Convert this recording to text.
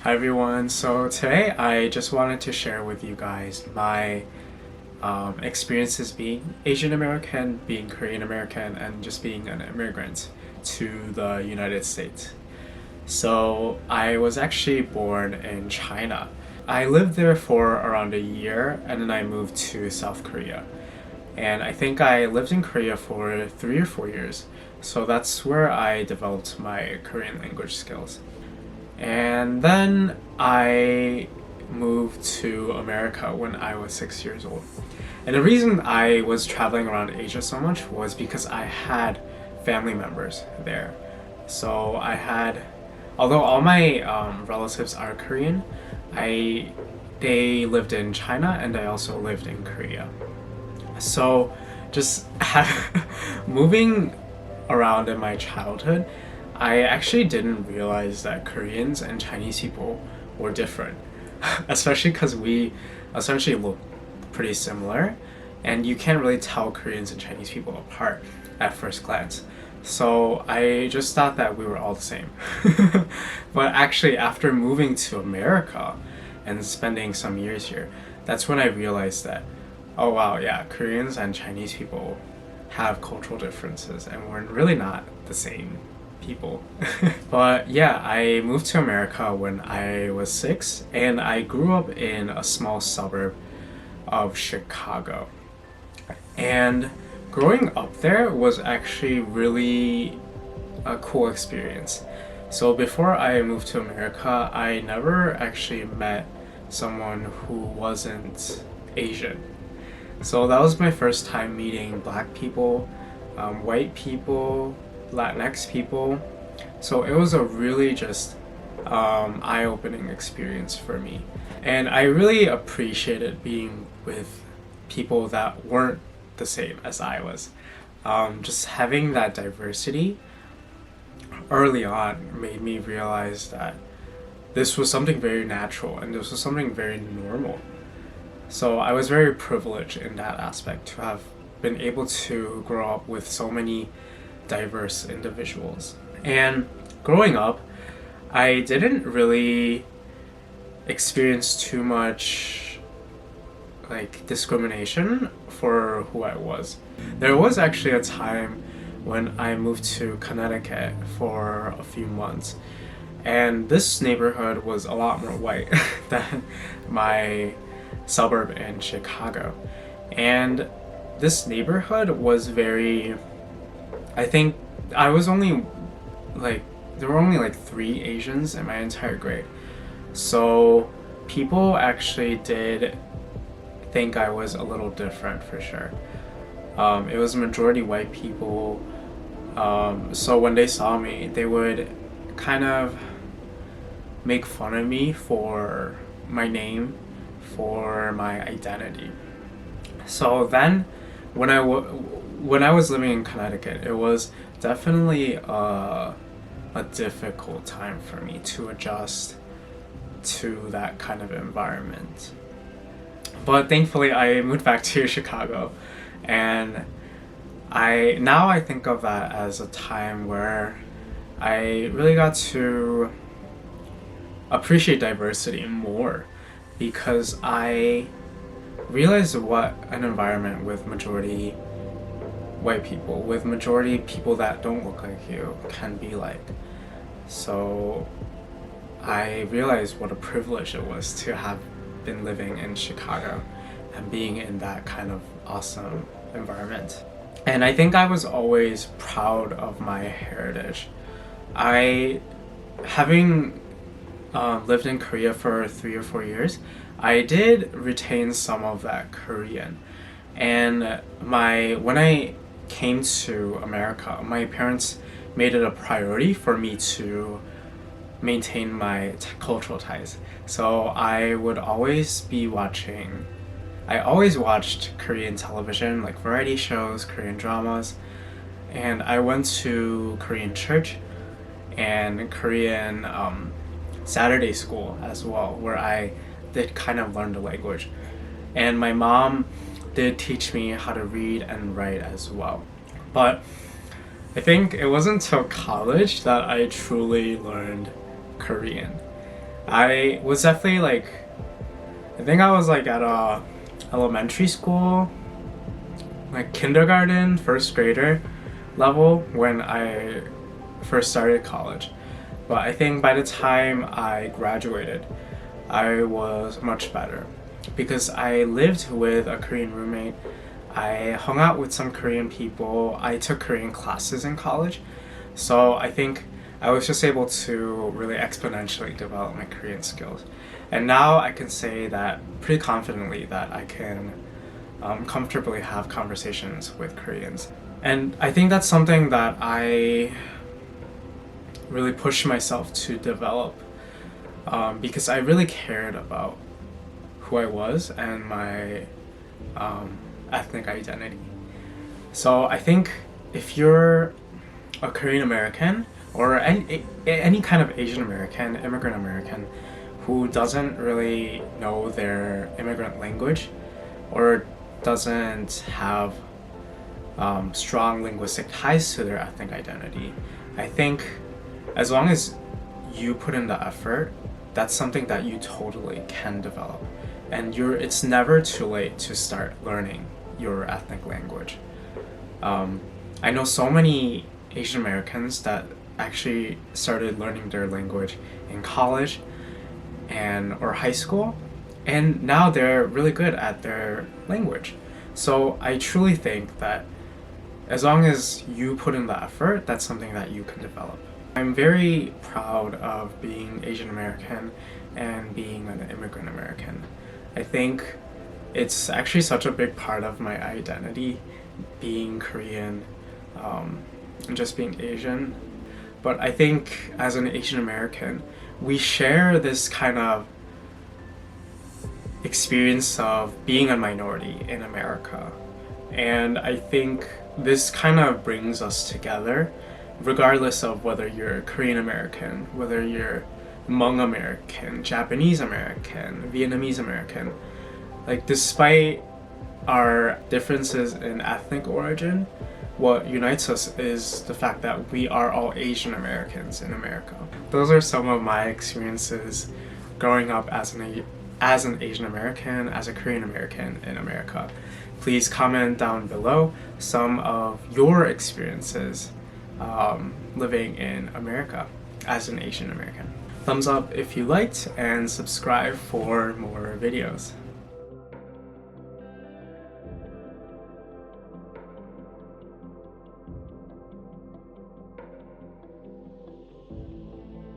Hi everyone. So today I just wanted to share with you guys my experiences being Asian American, being Korean American, and just being an immigrant to the United States. So I was actually born in China. I lived there for around a year and then I moved to South Korea. And I think I lived in Korea for 3 or 4 years. So that's where I developed my Korean language skills. And then I moved to America when I was 6 years old. And the reason I was traveling around Asia so much was because I had family members there. So I had, although all my relatives are Korean, they lived in China and I also lived in Korea. So just moving around in my childhood, I actually didn't realize that Koreans and Chinese people were different, especially because we essentially look pretty similar, and you can't really tell Koreans and Chinese people apart at first glance. So I just thought that we were all the same. But actually, after moving to America and spending some years here, that's when I realized that, oh wow, yeah, Koreans and Chinese people have cultural differences and we're really not the same people. But yeah, I moved to America when I was 6 and I grew up in a small suburb of Chicago. And growing up there was actually really a cool experience. So before I moved to America, I never actually met someone who wasn't Asian. So that was my first time meeting black people, white people, Latinx people. So it was a really just eye-opening experience for me. And I really appreciated being with people that weren't the same as I was. Just having that diversity early on made me realize that this was something very natural and this was something very normal. So I was very privileged in that aspect to have been able to grow up with so many diverse individuals. And growing up, I didn't really experience too much like discrimination for who I was. There was actually a time when I moved to Connecticut for a few months, and this neighborhood was a lot more white than my suburb in Chicago. And this neighborhood was very, I think I was only like, there were only like 3 Asians in my entire grade. So people actually did think I was a little different for sure. It was majority white people. So when they saw me, they would kind of make fun of me for my name, for my identity. So then when I was living in Connecticut, it was definitely a difficult time for me to adjust to that kind of environment. But thankfully I moved back to Chicago, and I think of that as a time where I really got to appreciate diversity more, because I realized what an environment with majority white people, with majority people that don't look like you, can be like. So I realized what a privilege it was to have been living in Chicago and being in that kind of awesome environment. And I think I was always proud of my heritage. Having lived in Korea for 3 or 4 years, I did retain some of that Korean. And when I came to America, my parents made it a priority for me to maintain my cultural ties. So I always watched Korean television, like variety shows, Korean dramas, and I went to Korean church and Korean Saturday school as well, where I did kind of learn the language. And my mom did teach me how to read and write as well. But I think it wasn't until college that I truly learned Korean. I was definitely like, I think I was like at a elementary school, like kindergarten, first grader level when I first started college. But I think by the time I graduated, I was much better because I lived with a Korean roommate. I hung out with some Korean people. I took Korean classes in college. So I think I was just able to really exponentially develop my Korean skills. And now I can say that pretty confidently that I can comfortably have conversations with Koreans. And I think that's something that I really pushed myself to develop because I really cared about who I was and my ethnic identity. So I think if you're a Korean American or any kind of Asian American, immigrant American who doesn't really know their immigrant language or doesn't have strong linguistic ties to their ethnic identity, I think as long as you put in the effort, that's something that you totally can develop. And it's never too late to start learning your ethnic language. I know so many Asian Americans that actually started learning their language in college or high school, and now they're really good at their language. So I truly think that as long as you put in the effort, that's something that you can develop. I'm very proud of being Asian American and being an immigrant American. I think it's actually such a big part of my identity, being Korean and just being Asian. But I think as an Asian American, we share this kind of experience of being a minority in America. And I think this kind of brings us together, regardless of whether you're Korean American, whether you're Hmong American, Japanese American, Vietnamese American. Like, despite our differences in ethnic origin, what unites us is the fact that we are all Asian Americans in America. Those are some of my experiences growing up as an Asian American, as a Korean American in America. Please comment down below some of your experiences living in America as an Asian American. Thumbs up if you liked and subscribe for more videos.